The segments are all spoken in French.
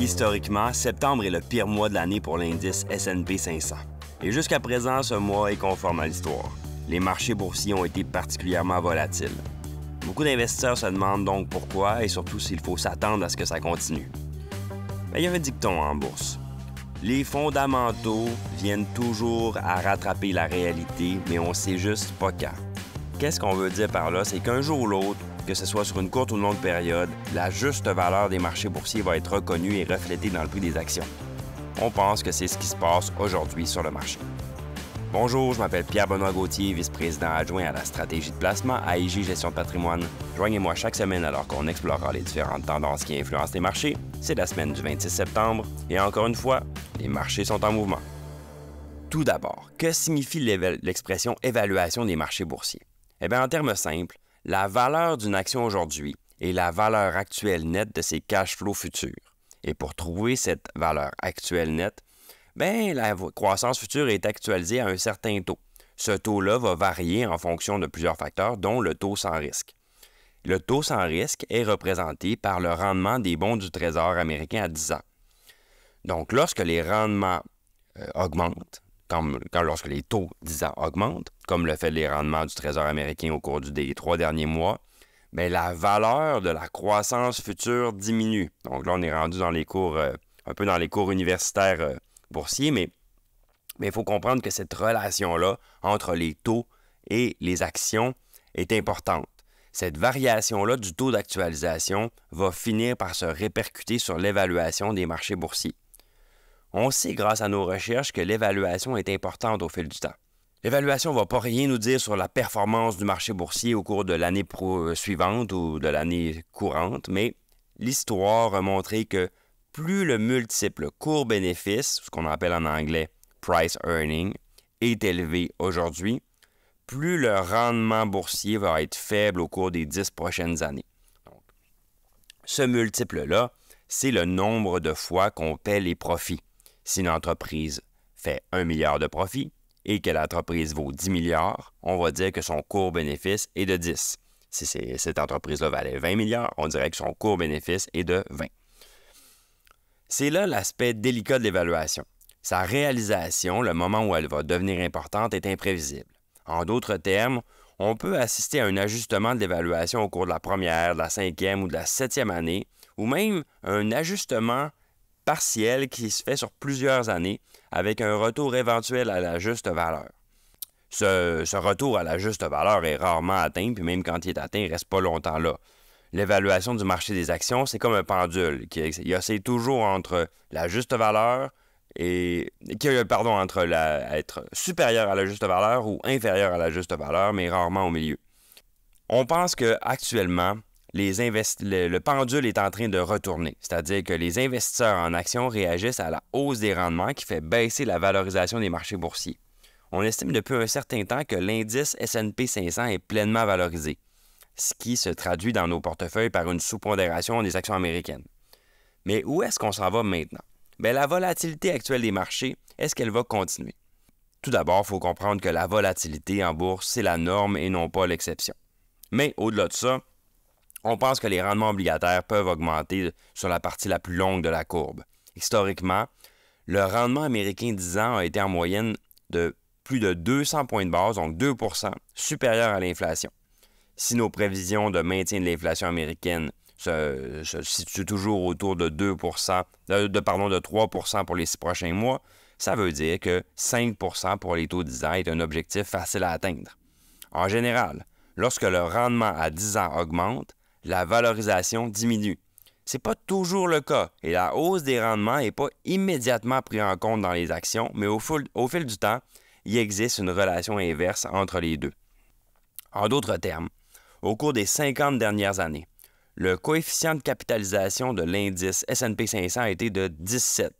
Historiquement, septembre est le pire mois de l'année pour l'indice S&P 500. Et jusqu'à présent, ce mois est conforme à l'histoire. Les marchés boursiers ont été particulièrement volatiles. Beaucoup d'investisseurs se demandent donc pourquoi et surtout s'il faut s'attendre à ce que ça continue. Mais il y a un dicton en bourse. Les fondamentaux viennent toujours à rattraper la réalité, mais on sait juste pas quand. Qu'est-ce qu'on veut dire par là? C'est qu'un jour ou l'autre, que ce soit sur une courte ou longue période, la juste valeur des marchés boursiers va être reconnue et reflétée dans le prix des actions. On pense que c'est ce qui se passe aujourd'hui sur le marché. Bonjour, je m'appelle Pierre-Benoît Gauthier, vice-président adjoint à la stratégie de placement à IG Gestion de patrimoine. Joignez-moi chaque semaine alors qu'on explorera les différentes tendances qui influencent les marchés. C'est la semaine du 26 septembre et encore une fois, les marchés sont en mouvement. Tout d'abord, que signifie l'expression « évaluation des marchés boursiers » ? Eh bien, en termes simples, la valeur d'une action aujourd'hui est la valeur actuelle nette de ses cash flows futurs. Et pour trouver cette valeur actuelle nette, bien, la croissance future est actualisée à un certain taux. Ce taux-là va varier en fonction de plusieurs facteurs, dont le taux sans risque. Le taux sans risque est représenté par le rendement des bons du Trésor américain à 10 ans. Donc, lorsque les rendements augmentent, lorsque les taux 10 ans augmentent, comme le fait les rendements du Trésor américain au cours des 3 derniers mois, bien, la valeur de la croissance future diminue. Donc là, on est rendu dans les cours, un peu dans les cours universitaires boursiers, mais il faut comprendre que cette relation-là entre les taux et les actions est importante. Cette variation-là du taux d'actualisation va finir par se répercuter sur l'évaluation des marchés boursiers. On sait grâce à nos recherches que l'évaluation est importante au fil du temps. L'évaluation ne va pas rien nous dire sur la performance du marché boursier au cours de l'année suivante ou de l'année courante, mais l'histoire a montré que plus le multiple court-bénéfice, ce qu'on appelle en anglais price earning, est élevé aujourd'hui, plus le rendement boursier va être faible au cours des 10 prochaines années. Donc, ce multiple-là, c'est le nombre de fois qu'on paie les profits. Si une entreprise fait 1 milliard de profits et que l'entreprise vaut 10 milliards, on va dire que son court-bénéfice est de 10. Si cette entreprise-là valait 20 milliards, on dirait que son court-bénéfice est de 20. C'est là l'aspect délicat de l'évaluation. Sa réalisation, le moment où elle va devenir importante, est imprévisible. En d'autres termes, on peut assister à un ajustement de l'évaluation au cours de la première, de la 5e ou de la 7e année, ou même un ajustement partiel qui se fait sur plusieurs années avec un retour éventuel à la juste valeur. Ce retour à la juste valeur est rarement atteint, puis même quand il est atteint, il ne reste pas longtemps là. L'évaluation du marché des actions, c'est comme un pendule qui oscille toujours entre la juste valeur et entre être supérieur à la juste valeur ou inférieur à la juste valeur, mais rarement au milieu. On pense qu'actuellement, le pendule est en train de retourner, c'est-à-dire que les investisseurs en actions réagissent à la hausse des rendements qui fait baisser la valorisation des marchés boursiers. On estime depuis un certain temps que l'indice S&P 500 est pleinement valorisé, ce qui se traduit dans nos portefeuilles par une sous-pondération des actions américaines. Mais où est-ce qu'on s'en va maintenant? Bien, la volatilité actuelle des marchés, est-ce qu'elle va continuer? Tout d'abord, il faut comprendre que la volatilité en bourse, c'est la norme et non pas l'exception. Mais au-delà de ça, on pense que les rendements obligataires peuvent augmenter sur la partie la plus longue de la courbe. Historiquement, le rendement américain 10 ans a été en moyenne de plus de 200 points de base, donc 2 supérieur à l'inflation. Si nos prévisions de maintien de l'inflation américaine se situent toujours autour de 3 pour les 6 prochains mois, ça veut dire que 5 pour les taux 10 ans est un objectif facile à atteindre. En général, lorsque le rendement à 10 ans augmente, la valorisation diminue. Ce n'est pas toujours le cas et la hausse des rendements n'est pas immédiatement prise en compte dans les actions, mais au fil du temps, il existe une relation inverse entre les deux. En d'autres termes, au cours des 50 dernières années, le coefficient de capitalisation de l'indice S&P 500 a été de 17,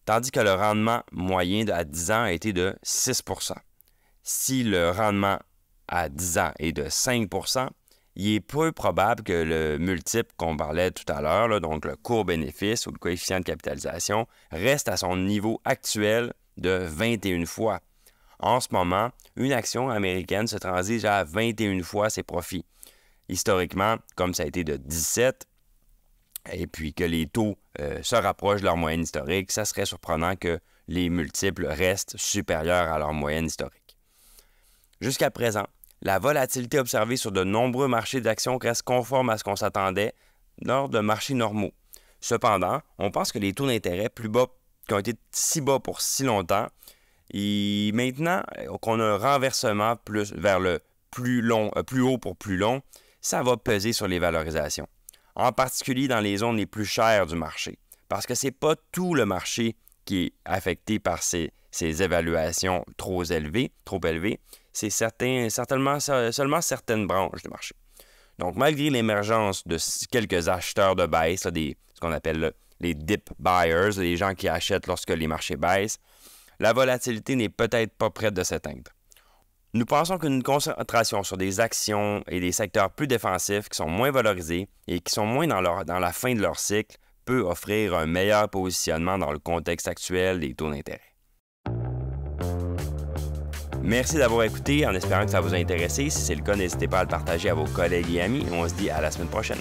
tandis que le rendement moyen à 10 ans a été de 6 %. Si le rendement à 10 ans est de 5 %, il est peu probable que le multiple qu'on parlait tout à l'heure, donc le court-bénéfice ou le coefficient de capitalisation, reste à son niveau actuel de 21 fois. En ce moment, une action américaine se transige à 21 fois ses profits. Historiquement, comme ça a été de 17, et puis que les taux se rapprochent de leur moyenne historique, ça serait surprenant que les multiples restent supérieurs à leur moyenne historique. Jusqu'à présent, la volatilité observée sur de nombreux marchés d'actions reste conforme à ce qu'on s'attendait lors de marchés normaux. Cependant, on pense que les taux d'intérêt plus bas, qui ont été si bas pour si longtemps, et maintenant qu'on a un renversement plus vers le plus haut pour plus long, ça va peser sur les valorisations. En particulier dans les zones les plus chères du marché, parce que ce n'est pas tout le marché qui est affecté par ces évaluations trop élevées, c'est certainement seulement certaines branches du marché. Donc, malgré l'émergence de quelques acheteurs de baisse, ce qu'on appelle les dip buyers, les gens qui achètent lorsque les marchés baissent, la volatilité n'est peut-être pas prête de s'éteindre. Nous pensons qu'une concentration sur des actions et des secteurs plus défensifs qui sont moins valorisés et qui sont moins dans la fin de leur cycle peut offrir un meilleur positionnement dans le contexte actuel des taux d'intérêt. Merci d'avoir écouté en espérant que ça vous a intéressé. Si c'est le cas, n'hésitez pas à le partager à vos collègues et amis. On se dit à la semaine prochaine.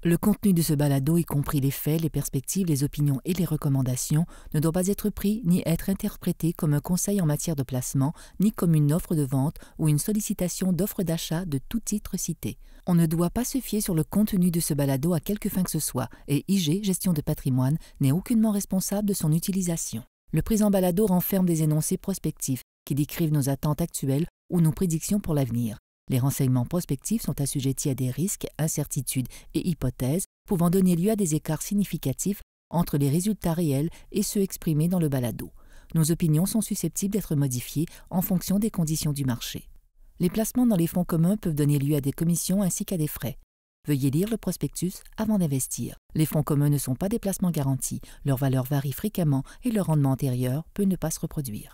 Le contenu de ce balado, y compris les faits, les perspectives, les opinions et les recommandations, ne doit pas être pris ni être interprété comme un conseil en matière de placement, ni comme une offre de vente ou une sollicitation d'offre d'achat de tout titre cité. On ne doit pas se fier sur le contenu de ce balado à quelque fin que ce soit, et IG, Gestion de patrimoine, n'est aucunement responsable de son utilisation. Le présent balado renferme des énoncés prospectifs qui décrivent nos attentes actuelles ou nos prédictions pour l'avenir. Les renseignements prospectifs sont assujettis à des risques, incertitudes et hypothèses pouvant donner lieu à des écarts significatifs entre les résultats réels et ceux exprimés dans le balado. Nos opinions sont susceptibles d'être modifiées en fonction des conditions du marché. Les placements dans les fonds communs peuvent donner lieu à des commissions ainsi qu'à des frais. Veuillez lire le prospectus avant d'investir. Les fonds communs ne sont pas des placements garantis, leur valeur varie fréquemment et leur rendement antérieur peut ne pas se reproduire.